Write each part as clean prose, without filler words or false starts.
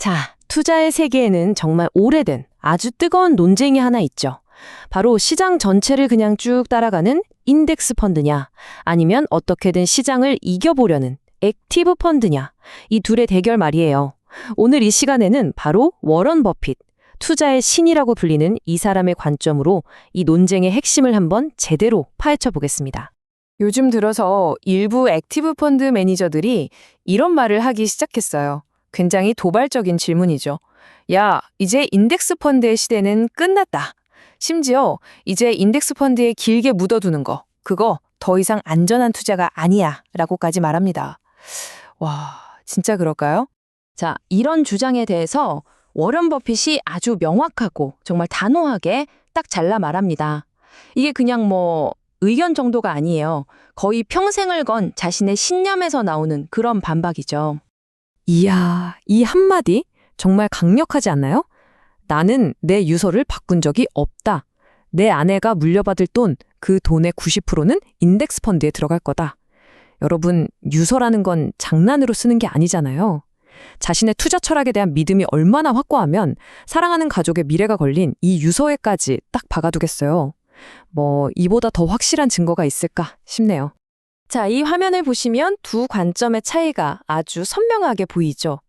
자, 투자의 세계에는 정말 오래된 아주 뜨거운 논쟁이 하나 있죠. 바로 시장 전체를 그냥 쭉 따라가는 인덱스 펀드냐, 아니면 어떻게든 시장을 이겨보려는 액티브 펀드냐, 이 둘의 대결 말이에요. 오늘 이 시간에는 바로 워런 버핏, 투자의 신이라고 불리는 이 사람의 관점으로 이 논쟁의 핵심을 한번 제대로 파헤쳐 보겠습니다. 요즘 들어서 일부 액티브 펀드 매니저들이 이런 말을 하기 시작했어요. 굉장히 도발적인 질문이죠. 야, 이제 인덱스 펀드의 시대는 끝났다. 심지어 이제 인덱스 펀드에 길게 묻어두는 거, 그거 더 이상 안전한 투자가 아니야 라고까지 말합니다. 와, 진짜 그럴까요? 자, 이런 주장에 대해서 워런 버핏이 아주 명확하고 정말 단호하게 딱 잘라 말합니다. 이게 그냥 의견 정도가 아니에요. 거의 평생을 건 자신의 신념에서 나오는 그런 반박이죠. 이야, 이 한마디 정말 강력하지 않나요? 나는 내 유서를 바꾼 적이 없다. 내 아내가 물려받을 돈, 그 돈의 90%는 인덱스 펀드에 들어갈 거다. 여러분, 유서라는 건 장난으로 쓰는 게 아니잖아요. 자신의 투자 철학에 대한 믿음이 얼마나 확고하면 사랑하는 가족의 미래가 걸린 이 유서에까지 딱 박아두겠어요. 이보다 더 확실한 증거가 있을까 싶네요. 자, 이 화면을 보시면 두 관점의 차이가 아주 선명하게 보이죠.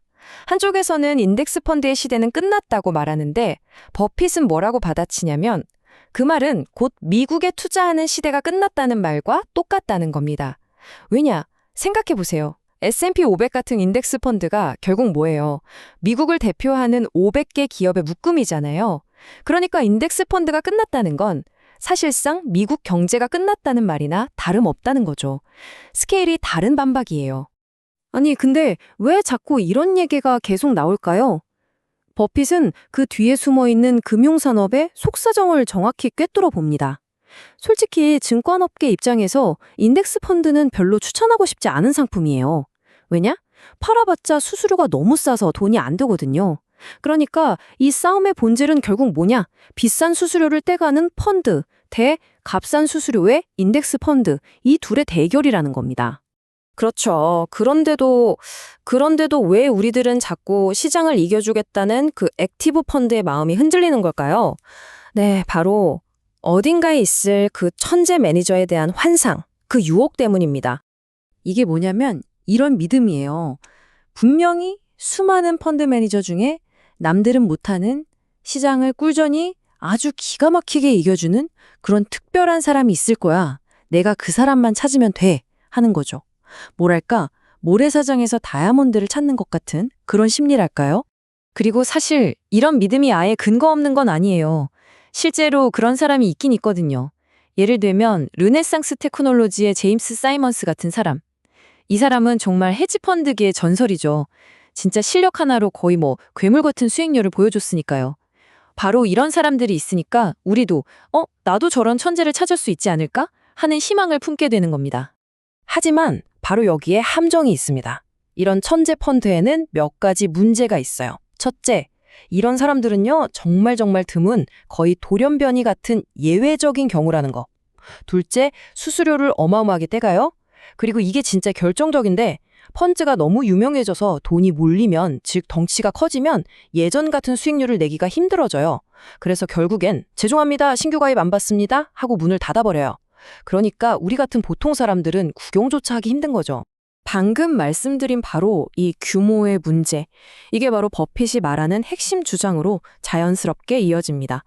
한쪽에서는 인덱스 펀드의 시대는 끝났다고 말하는데 버핏은 뭐라고 받아치냐면 그 말은 곧 미국에 투자하는 시대가 끝났다는 말과 똑같다는 겁니다. 왜냐? 생각해 보세요. S&P 500 같은 인덱스 펀드가 결국 뭐예요? 미국을 대표하는 500개 기업의 묶음이잖아요. 그러니까 인덱스 펀드가 끝났다는 건 사실상 미국 경제가 끝났다는 말이나 다름없다는 거죠. 스케일이 다른 반박이에요. 아니, 근데 왜 자꾸 이런 얘기가 계속 나올까요? 버핏은 그 뒤에 숨어있는 금융산업의 속사정을 정확히 꿰뚫어 봅니다. 솔직히 증권업계 입장에서 인덱스 펀드는 별로 추천하고 싶지 않은 상품이에요. 왜냐? 팔아봤자 수수료가 너무 싸서 돈이 안 되거든요. 그러니까 이 싸움의 본질은 결국 뭐냐? 비싼 수수료를 떼가는 펀드 대 값싼 수수료의 인덱스 펀드, 이 둘의 대결이라는 겁니다. 그렇죠. 그런데도 왜 우리들은 자꾸 시장을 이겨주겠다는 그 액티브 펀드의 마음이 흔들리는 걸까요? 네, 바로 어딘가에 있을 그 천재 매니저에 대한 환상, 그 유혹 때문입니다. 이게 뭐냐면 이런 믿음이에요. 분명히 수많은 펀드 매니저 중에 남들은 못하는 시장을 꿀전히 아주 기가 막히게 이겨주는 그런 특별한 사람이 있을 거야. 내가 그 사람만 찾으면 돼 하는 거죠. 뭐랄까, 모래사장에서 다이아몬드를 찾는 것 같은 그런 심리랄까요? 그리고 사실 이런 믿음이 아예 근거 없는 건 아니에요. 실제로 그런 사람이 있긴 있거든요. 예를 들면 르네상스 테크놀로지의 제임스 사이먼스 같은 사람. 이 사람은 정말 헤지펀드계의 전설이죠. 진짜 실력 하나로 거의 괴물 같은 수익률을 보여줬으니까요. 바로 이런 사람들이 있으니까 우리도 나도 저런 천재를 찾을 수 있지 않을까? 하는 희망을 품게 되는 겁니다. 하지만 바로 여기에 함정이 있습니다. 이런 천재 펀드에는 몇 가지 문제가 있어요. 첫째, 이런 사람들은요, 정말 드문 거의 돌연변이 같은 예외적인 경우라는 거. 둘째, 수수료를 어마어마하게 떼가요. 그리고 이게 진짜 결정적인데 펀드가 너무 유명해져서 돈이 몰리면, 즉 덩치가 커지면 예전 같은 수익률을 내기가 힘들어져요. 그래서 결국엔 죄송합니다, 신규 가입 안 받습니다 하고 문을 닫아버려요. 그러니까 우리 같은 보통 사람들은 구경조차 하기 힘든 거죠. 방금 말씀드린 바로 이 규모의 문제, 이게 바로 버핏이 말하는 핵심 주장으로 자연스럽게 이어집니다.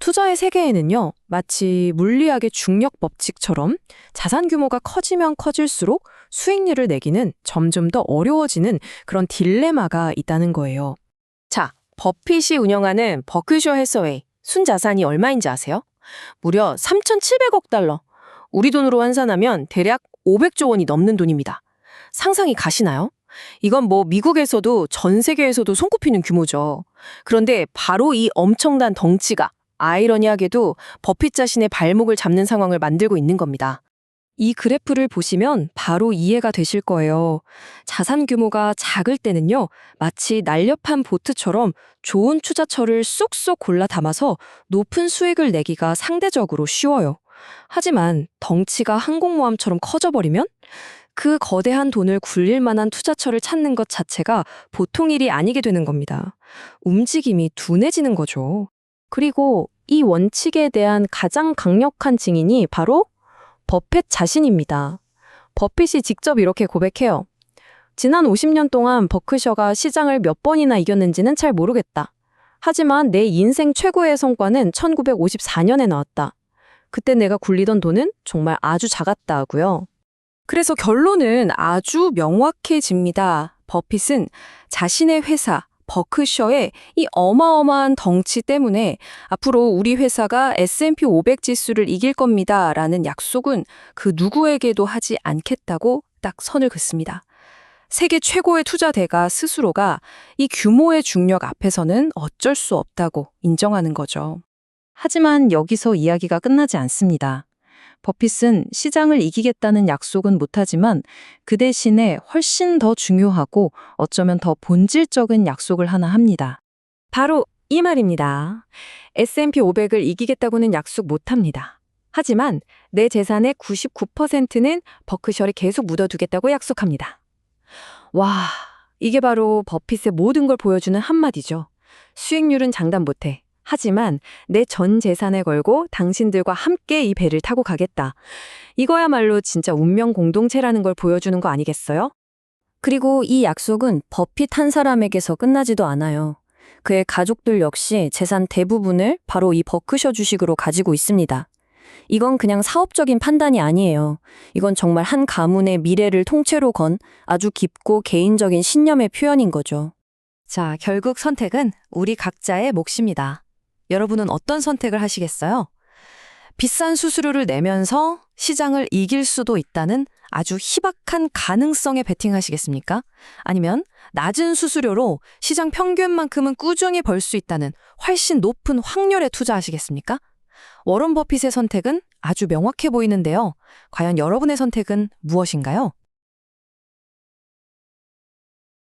투자의 세계에는요, 마치 물리학의 중력 법칙처럼 자산 규모가 커지면 커질수록 수익률을 내기는 점점 더 어려워지는 그런 딜레마가 있다는 거예요. 자, 버핏이 운영하는 버크셔 해서웨이, 순자산이 얼마인지 아세요? 무려 3,700억 달러. 우리 돈으로 환산하면 대략 500조 원이 넘는 돈입니다. 상상이 가시나요? 이건 미국에서도 전 세계에서도 손꼽히는 규모죠. 그런데 바로 이 엄청난 덩치가 아이러니하게도 버핏 자신의 발목을 잡는 상황을 만들고 있는 겁니다. 이 그래프를 보시면 바로 이해가 되실 거예요. 자산 규모가 작을 때는요, 마치 날렵한 보트처럼 좋은 투자처를 쏙쏙 골라 담아서 높은 수익을 내기가 상대적으로 쉬워요. 하지만 덩치가 항공모함처럼 커져버리면 그 거대한 돈을 굴릴 만한 투자처를 찾는 것 자체가 보통 일이 아니게 되는 겁니다. 움직임이 둔해지는 거죠. 그리고 이 원칙에 대한 가장 강력한 증인이 바로 버핏 자신입니다. 버핏이 직접 이렇게 고백해요. 지난 50년 동안 버크셔가 시장을 몇 번이나 이겼는지는 잘 모르겠다. 하지만 내 인생 최고의 성과는 1954년에 나왔다. 그때 내가 굴리던 돈은 정말 아주 작았다 하고요. 그래서 결론은 아주 명확해집니다. 버핏은 자신의 회사, 버크셔의 이 어마어마한 덩치 때문에 앞으로 우리 회사가 S&P 500 지수를 이길 겁니다. 라는 약속은 그 누구에게도 하지 않겠다고 딱 선을 긋습니다. 세계 최고의 투자대가 스스로가 이 규모의 중력 앞에서는 어쩔 수 없다고 인정하는 거죠. 하지만 여기서 이야기가 끝나지 않습니다. 버핏은 시장을 이기겠다는 약속은 못하지만 그 대신에 훨씬 더 중요하고 어쩌면 더 본질적인 약속을 하나 합니다. 바로 이 말입니다. S&P 500을 이기겠다고는 약속 못합니다. 하지만 내 재산의 99%는 버크셔에 계속 묻어두겠다고 약속합니다. 와, 이게 바로 버핏의 모든 걸 보여주는 한마디죠. 수익률은 장담 못해. 하지만 내 전 재산을 걸고 당신들과 함께 이 배를 타고 가겠다. 이거야말로 진짜 운명 공동체라는 걸 보여주는 거 아니겠어요? 그리고 이 약속은 버핏 한 사람에게서 끝나지도 않아요. 그의 가족들 역시 재산 대부분을 바로 이 버크셔 주식으로 가지고 있습니다. 이건 그냥 사업적인 판단이 아니에요. 이건 정말 한 가문의 미래를 통째로 건 아주 깊고 개인적인 신념의 표현인 거죠. 자, 결국 선택은 우리 각자의 몫입니다. 여러분은 어떤 선택을 하시겠어요? 비싼 수수료를 내면서 시장을 이길 수도 있다는 아주 희박한 가능성에 베팅하시겠습니까? 아니면 낮은 수수료로 시장 평균만큼은 꾸준히 벌 수 있다는 훨씬 높은 확률에 투자하시겠습니까? 워런 버핏의 선택은 아주 명확해 보이는데요. 과연 여러분의 선택은 무엇인가요?